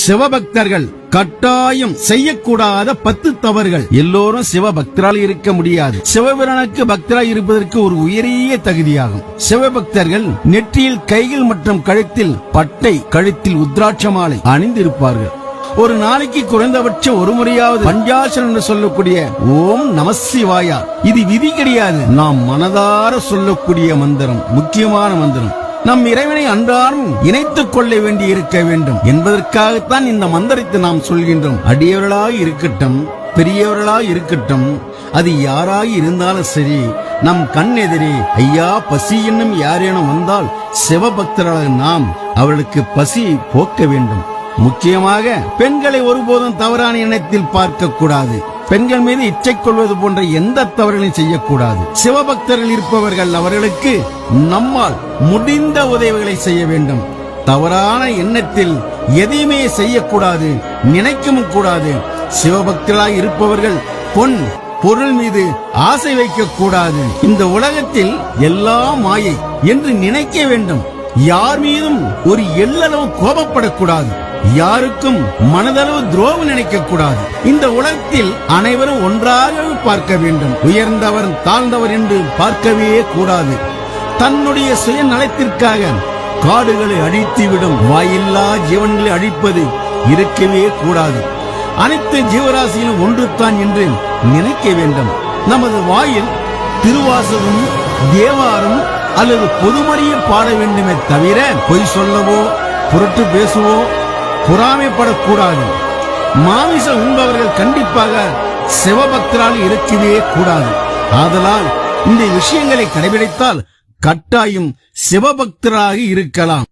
சிவபக்தர்கள் கட்டாயம் செய்யக்கூடாத 10 தவறுகள். எல்லோரும் சிவபக்தரால் இருக்க முடியாது. சிவபிரானுக்கு பக்தராய் இருப்பதற்கு ஒரு உயரிய தகுதியாகும். சிவபக்தர்கள் நெற்றியில், கைகள் மற்றும் கழுத்தில் பட்டை, கழுத்தில் உத்ராட்ச மாலை அணிந்திருப்பார்கள். ஒரு நாளைக்கு குறைந்தபட்சம் ஒரு முறையாவது பஞ்சாட்சரம் என்று சொல்லக்கூடிய ஓம் நமசிவாயா, இது விதி கிடையாது. நாம் மனதார சொல்லக்கூடிய மந்திரம், முக்கியமான மந்திரம். நம் இறைவனை அன்றாடம் இணைத்துக் கொள்ள வேண்டி இருக்க வேண்டும் என்பதற்காகத்தான் இந்த மந்திரத்தை நாம் சொல்கின்றோம். அடியவர்களாய் இருக்கட்டும், பெரியவர்களாய் இருக்கட்டும், அது யாராய் இருந்தாலும் சரி, நம் கண் எதிரே ஐயா பசி என்னும் யாரேனும் வந்தால் சிவபக்தராக நாம் அவர்களுக்கு பசி போக்க வேண்டும். முக்கியமாக பெண்களை ஒருபோதும் தவறான எண்ணத்தில் பார்க்க கூடாது. பெண்கள் மீது இச்சை கொள்வது போன்ற எந்த தவறுகளையும் செய்யக்கூடாது. சிவபக்தர்கள் இருப்பவர்கள் அவர்களுக்கு நம்மால் முடிந்த உதவிகளை செய்ய வேண்டும். தவறான எண்ணத்தில் எதையுமே செய்யக்கூடாது, நினைக்கவும் கூடாது. சிவபக்தர்களாய் இருப்பவர்கள் பொன் பொருள் மீது ஆசை வைக்க கூடாது. இந்த உலகத்தில் எல்லாம் மாயை என்று நினைக்க வேண்டும். யார் மீதும் ஒரு எள்ளளவு கோபப்படக்கூடாது. யாருக்கும் மனதளவு துரோகம் நினைக்க கூடாது. இந்த உலகத்தில் அனைவரும் ஒன்றாகவே பார்க்க வேண்டும். உயர்ந்தவர் தாழ்ந்தவர் என்று பார்க்கவே கூடாது. தன்னுடைய சுயநலத்திற்காக காடுகளை அழித்துவிடும் வாயில்லா ஜீவன்களை அழிப்பது இருக்கவே கூடாது. அனைத்து ஜீவராசிகளும் ஒன்றுத்தான் என்று நினைக்க வேண்டும். நமது வாயில் திருவாசகம், தேவாரம் அல்லது பொதுமறையை பாட வேண்டுமே தவிர பொய் சொல்லவோ, புரட்டு பேசுவோ, பொறாமைப்படக்கூடாது. மாமிசம் உண்பவர்கள் கண்டிப்பாக சிவபக்தரால் இருக்கவே கூடாது. ஆதலால் இந்த விஷயங்களை கடைபிடித்தால் கட்டாயம் சிவபக்தராக இருக்கலாம்.